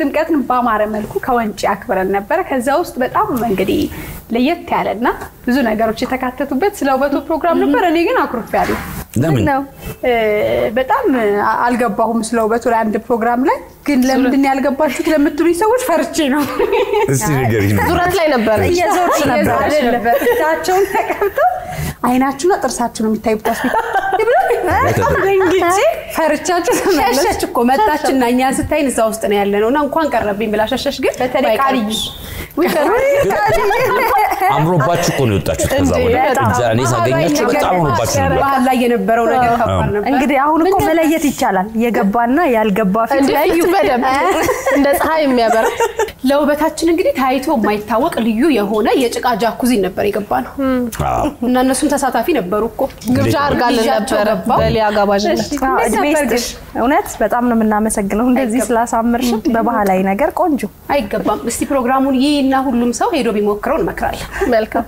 ጥምቀትን ባማረ መልኩ ከወንጪ አክብረን ነበር ከዛ ውስጥ በጣም እንግዲህ ለየት ያለና ብዙ ነገሮች የተካተቱበት ስለ ውበቱ ፕሮግራም ነበር እኔ ግን አኩርፌያለሁ ለምን በጣም አልገባሁም ስለ ውበቱ ላይ አንድ ፕሮግራም ላይ ግን ለምንድን ያልገባችሁት ለምትሉኝ ሰዎች ፈርቼ ነው እስቲ ንገሪኝ ዙረት ላይ ነበር እየዞርሽ ነበር ታቸውን ተቀምጠው አይናችሁና ጥርሳችሁ ነው የሚታዩት እንግዲህ ፈርቻችሁ ተመለስሽ እኮ መጣችና እኛ ስታይን እዛ ውስጥ ነው ያለነውና እንኳን ቀረብኝ ብላ ሸሸሽ ግን በተለይ ቃልይ አምሮባችሁ እኮ ነው የወጣችሁት ከዛ ወዲያ እኔ ሳገኛችሁ በጣም አምሮባችሁ ነው ባህል ላይ የነበረው ነገር ከባድ ነበር እንግዲህ አሁን እኮ መለየት ይቻላል የገባና ያልገባ ፊት ላይ በደም እንደ ፀሐይ የሚያበራ ለውበታችን እንግዲህ ታይቶ የማይታወቅ ልዩ የሆነ የጭቃ ጃኩዚ ነበር የገባነው እና እነሱም ተሳታፊ ነበሩ እኮ ግብዣ አርጋለን ነበር በሊያ ጋባዥነት አድሜስትሽ እውነት በጣም ነው የምናመሰግነው እንደዚህ ስላሳመርሽ በባህላዊ ነገር ቆንጆ አይገባም እስቲ ፕሮግራሙን ይይና ሁሉም ሰው ሄዶ ቢሞክረው እንመክራለን መልካም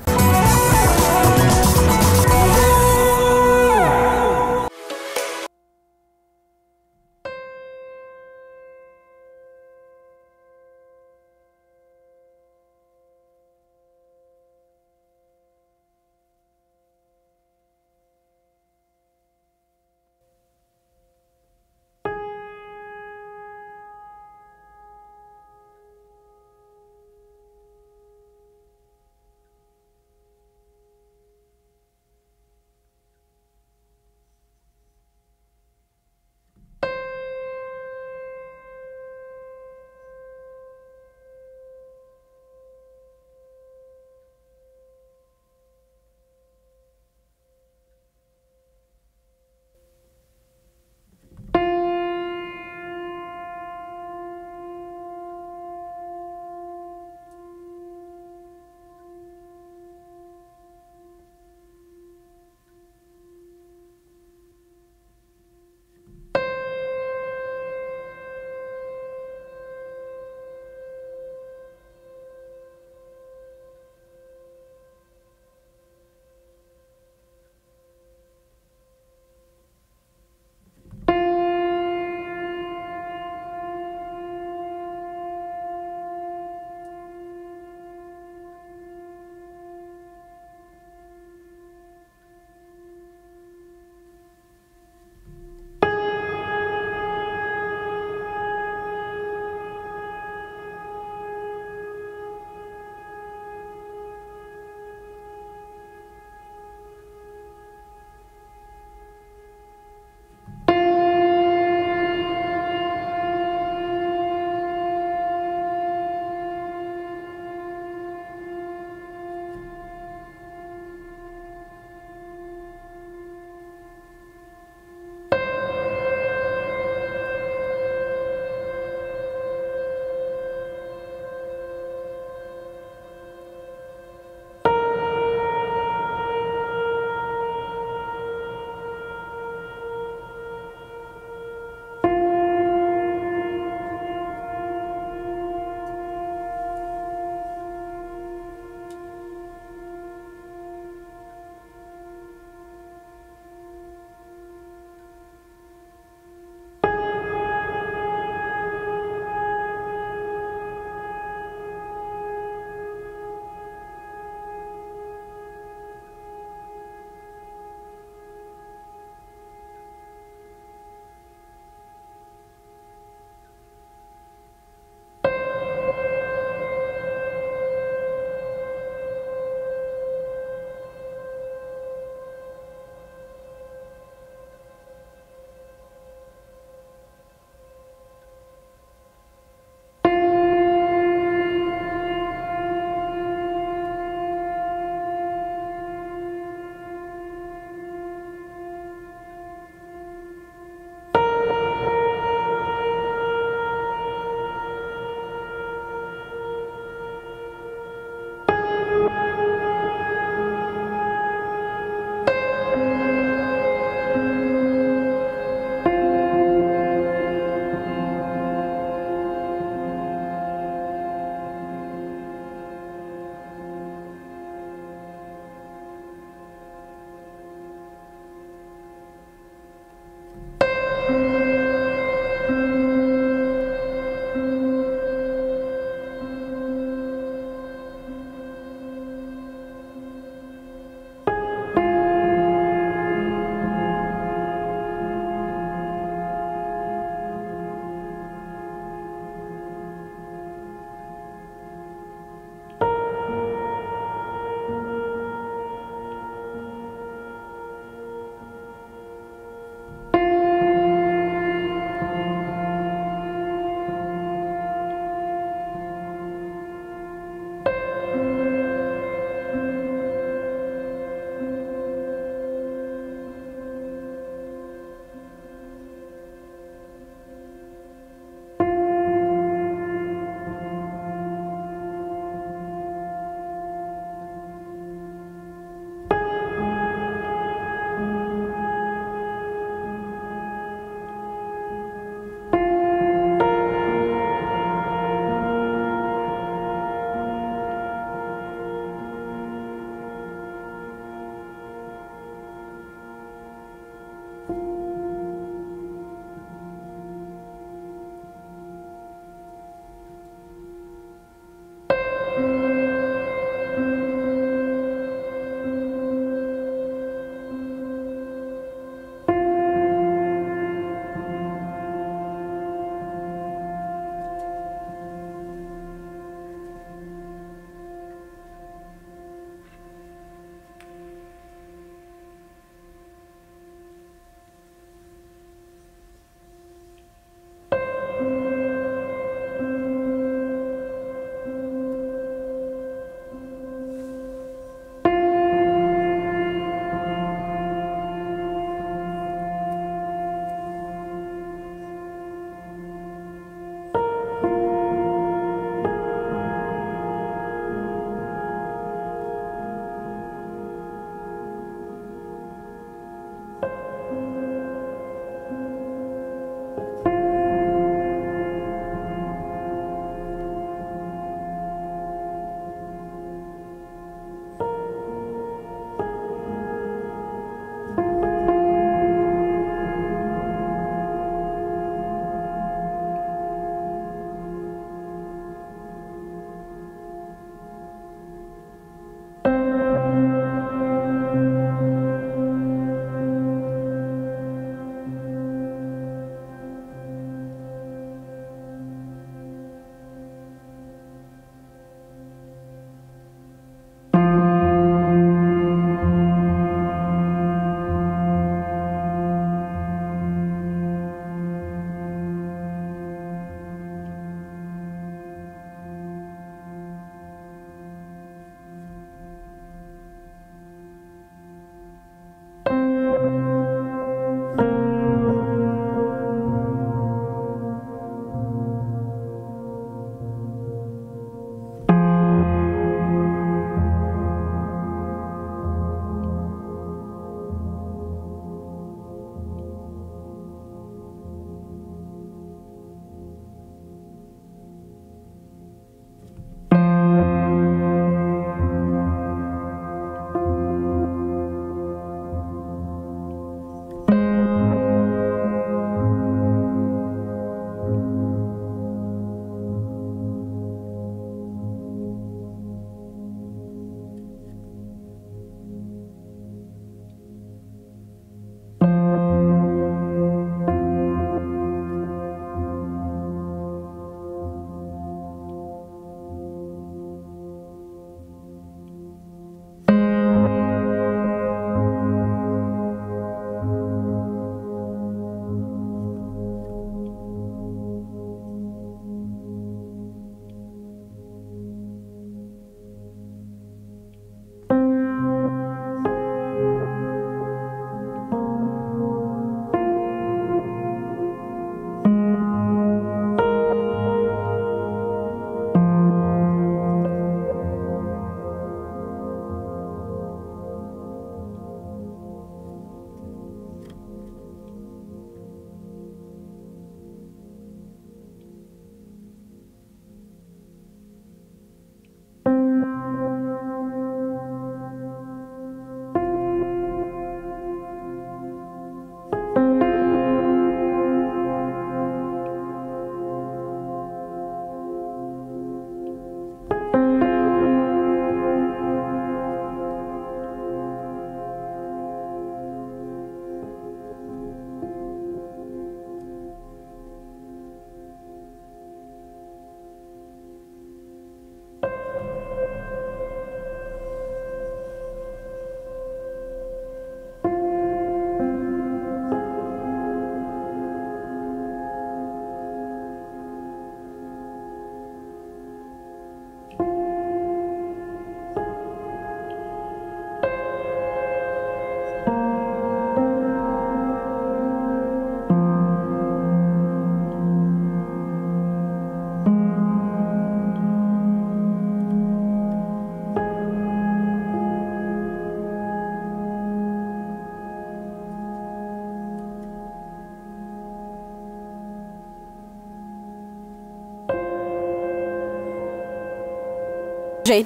ጄን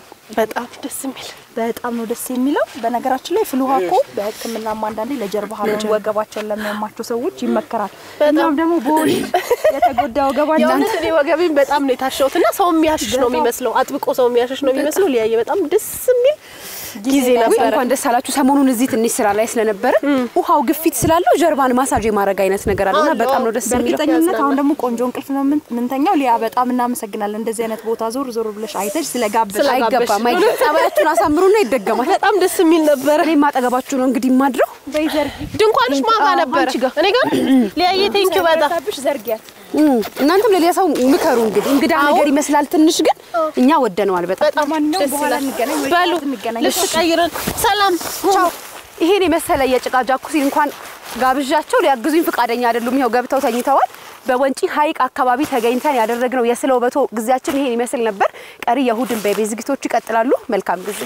በጣም ነው ደስ የሚለው በነገራችን ላይ ፍል ውሃ እኮ በህክምና አንዳንዴ ለጀርባ ህመም ወገባቸውን ለሚያማቸው ሰዎች ይመከራል እናም ደግሞ ቦዲ የተጎዳ ወገባቸው ያንተ ወገቤን በጣም ነው የታሸውትና ሰው የሚያሽሽ ነው የሚመስለው አጥብቆ ሰው የሚያሽሽ ነው የሚመስለው ሊያየ በጣም ደስ የሚል ጊዜ ነበር እንኳን ደስ አላችሁ ሰሞኑን እዚህ ትንሽ ስራ ላይ ስለነበረ ውሃው ግፊት ስላለው ጀርባን ማሳጅ ማድረግ አይነት ነገር አለና በጣም ነው ደስ የሚለው በእርግጠኝነት አሁን ደግሞ ቆንጆ እንቅልፍ ነው ምንተኛው ሊያ በጣም እናመሰግናለን እንደዚህ አይነት ቦታ ዞር ብለሽ አይተሽ ስለጋበሽ አይገባም ጸባያችሁን አሳምሩና ይደገማል በጣም ደስ የሚል ነበር እኔ ማጠገባችሁ ነው እንግዲህ ማድረው ድንኳንሽ ማጋ ነበር እኔ ጋር ሊያየ ቴንኪው በጣም ዘርጊያት እናንተም ለሌላ ሰው ምከሩ እንግዲህ እንግዳ ነገር ይመስላል ትንሽ ግን እኛ ወደነዋል በጣም ማንኛው በኋላ እንገናኝ ልትቀይረን ሰላም ቻው ይሄን የመሰለ የጭቃ ጃኩሲ እንኳን ጋብዣቸው ሊያግዙኝ ፍቃደኛ አይደሉም ይሄው ገብተው ተኝተዋል በወንጪ ሐይቅ አካባቢ ተገኝተን ያደረግነው የስለው በቶ ግዚያችን ይሄን ይመስል ነበር ቀሪ የሁድን በቤዝግቶች ይቀጥላሉ መልካም ጊዜ